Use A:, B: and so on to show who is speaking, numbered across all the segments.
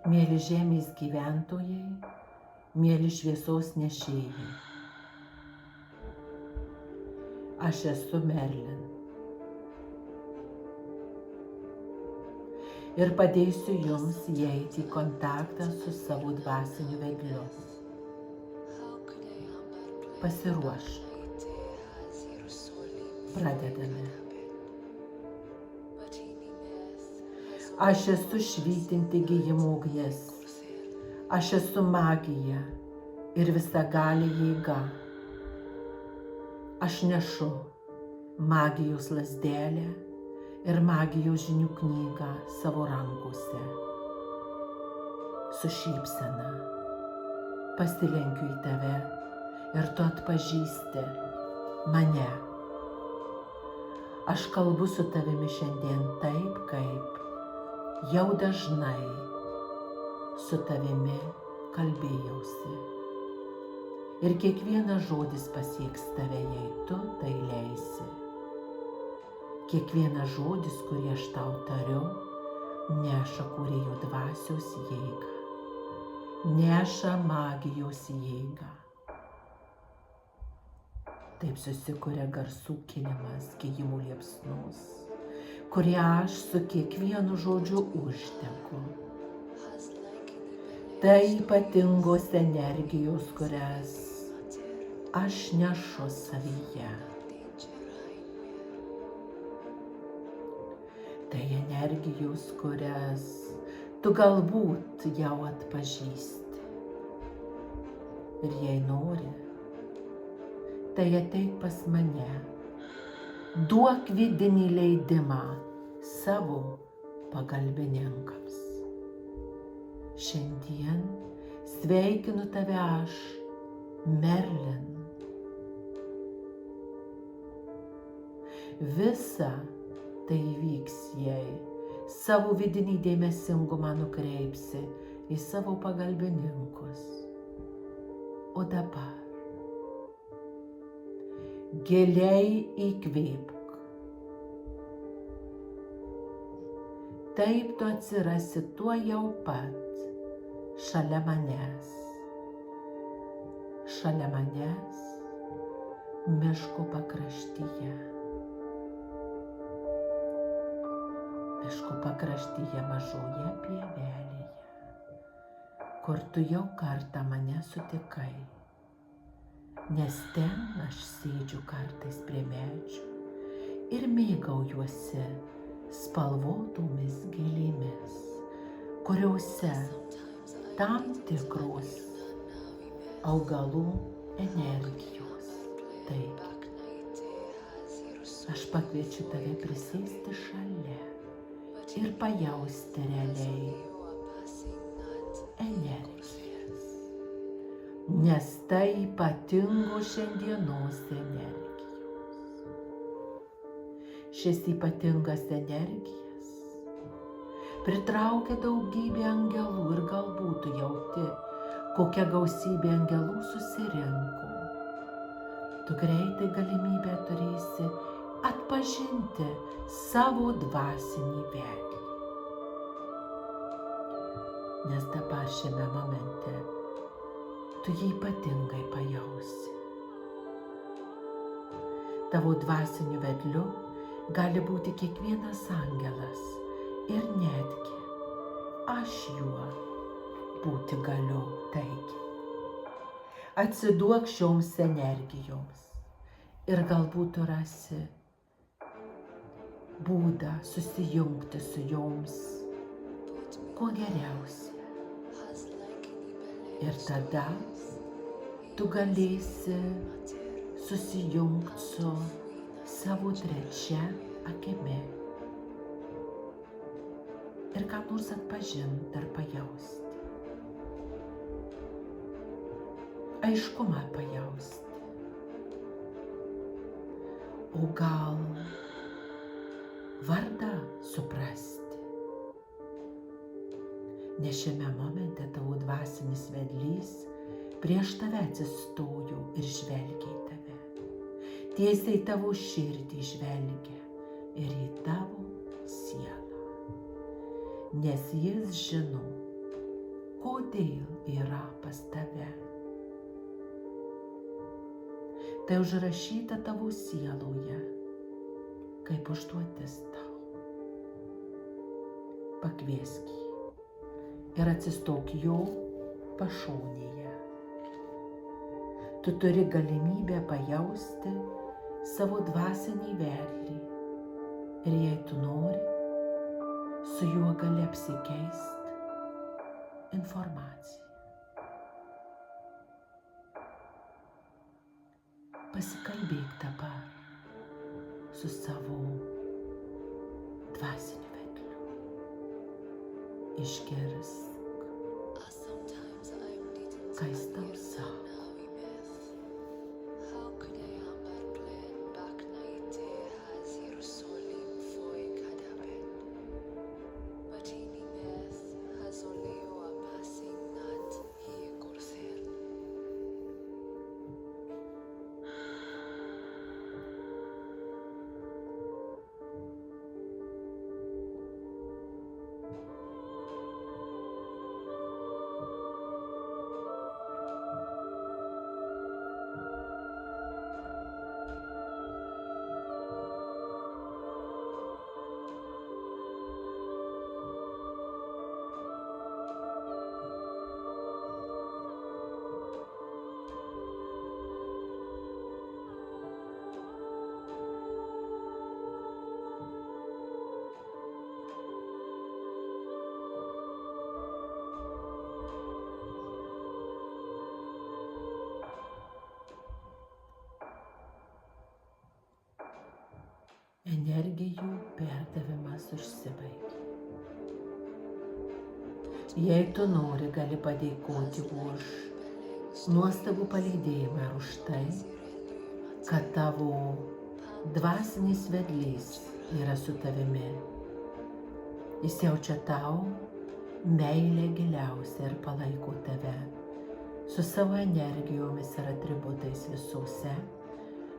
A: Mėly žemės gyventojai, mėly šviesos nešėjai. Aš esu Merlin. Ir padėsiu jums įeiti į kontaktą su savo dvasiniu vedliu. Pasiruošk. Pradedame. Aš esu švytinti gijimo ugnis. Aš esu magija ir visagalė jėga. Aš nešu magijos lazdelę ir magijos žinių knygą savo rankose. Su šypsena pasilenkiu į tave ir tu atpažįsti mane. Aš kalbu su tavimi šiandien taip, kaip jau dažnai su tavimi kalbėjausi. Ir kiekvienas žodis pasieks tave, jei tu tai leisi. Kiekvienas žodis, kurį aš tau tariu, neša kūrėjo dvasios jėgą, neša magijos jėgą. Taip susikuria garsų kilimas gijimo liepsnos, kurį aš su kiekvienu žodžiu uždegu. Tai ypatingos energijos, kurias aš nešu savyje. Tai energijos, kurias tu galbūt jau atpažįsti. Ir jei nori, tai ateik pas mane. Duok vidinį leidimą savo pagalbininkams. Šiandien sveikinu tave aš, Merlin. Visa tai įvyks, jei savo vidinį dėmesingumą nukreipsi į savo pagalbininkus. O dabar giliai įkvėpk. Taip tu atsirasi tuo jau pat šalia manęs. Šalia manęs miško pakraštyje. Miško pakraštyje mažoje pievelėje, kur tu jau kartą mane sutikai. Nes ten aš sėdžiu kartais prie medžių ir mėgaujuosi spalvotomis gėlėmis, kuriuose tam tikros augalų energijos. Taigi, aš pakviečiu tave prisėsti šalia ir pajausti realiai energijas. Nes tai ypatingos šiandienos energijos. Šis ypatingas energijas pritraukia daugybę angelų ir galbūt tu jauti, kokia gausybė angelų susirinko. Tu greitai galimybę turėsi atpažinti savo dvasinį vedlį. Nes dabar šiame momente tu jį ypatingai pajausi. Tavo dvasiniu vedliu gali būti kiekvienas angelas ir netgi aš juo būti galiu. Taigi, atsiduok šioms energijoms ir galbūt tu rasi būdą susijungti su joms kuo geriausia. Ir tada tu galėsi susijungti su savo trečia akimi ir ką nors atpažinti ar pajausti. Aiškumą pajausti. O gal vardą suprasti. Nes šiame momente tavo dvasinis vedlys prieš tave atsistojo ir žvelgia į tave. Tiesiai tavo širdį žvelgia ir į tavo sielą. Nes jis žino, kodėl yra pas tave. Tai užrašyta tavo sieloje, kaip užduotis tau. Pakviesk jį ir atsistok jo pašonėje. Tu turi galimybę pajausti savo dvasinį vedlį ir jei tu nori, su juo gali apsikeisti informaciją. Pasikalbėk dabar su savo dvasiniu vedliu. Išgirsk, ką jis tau sako. Energijų perdavimas užsibaigė. Jei tu nori, gali padėkoti už nuostabų palydėjimą ir už tai, kad tavo dvasinis vedlys yra su tavimi. Jis jaučia tau meilę giliausią ir palaiko tave su savo energijomis ir atributais visose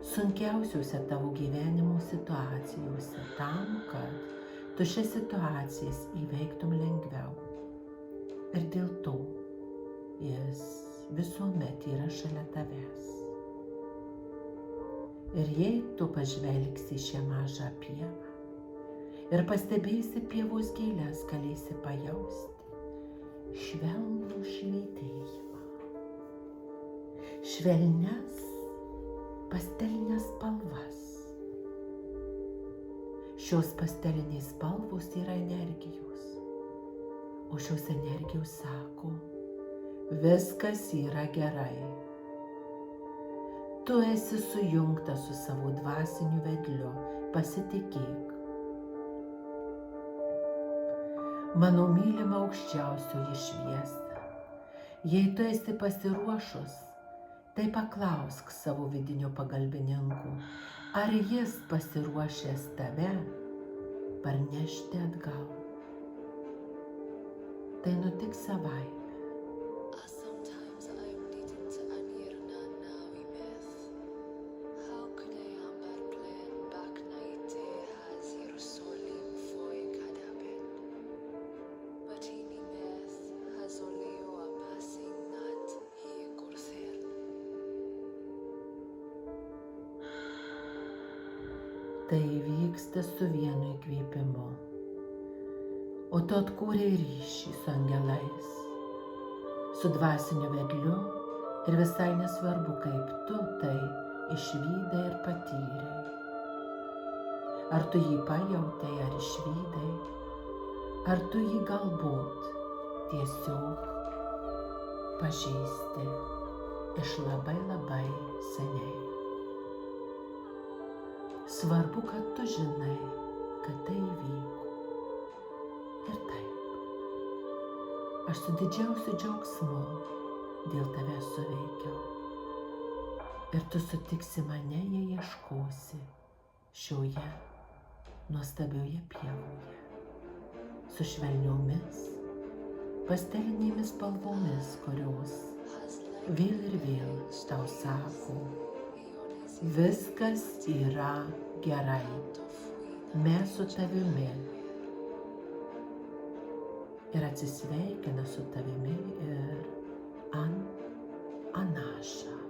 A: sunkiausiuose tavo gyvenimo situacijose, tam, kad tu šias situacijas įveiktum lengviau. Ir dėl to jis visuomet yra šalia tavęs. Ir jei tu pažvelgsi į šią mažą pievą ir pastebėsi pievos gėles, galėsi pajausti švelnų švytėjimą, švelnias pastelinės spalvas. Šios pastelinės spalvos yra energijos, o šios energijos sako, viskas yra gerai. Tu esi sujungtas su savo dvasiniu vedliu, pasitikėk. Mano mylima aukščiausioji šviesa, jei tu esi pasiruošus, tai paklausk savo vidinio pagalbininko, ar jis pasiruošęs tave parnešti atgal. Tai nutiks savaime. Tai vyksta su vienu įkvėpimu, o tu atkūrei ryšį su angelais, su dvasiniu vedliu ir visai nesvarbu, kaip tu tai išvydai ir patyrei. Ar tu jį pajautei ar išvydai, ar tu jį galbūt tiesiog pažįsti iš labai seniai. Svarbu, kad tu žinai, kad tai įvyko. Ir taip, aš su didžiausiu džiaugsmu dėl tavęs suveikiau. Ir tu sutiksi mane, jei ieškosi šioje nuostabioje pievoje, su švelniomis, pastelinėmis spalvomis, kurios vėl ir vėl tau sako, viskas yra gerai, mes su tavimi. ir atsisveikina su tavimi ir ant Anaša.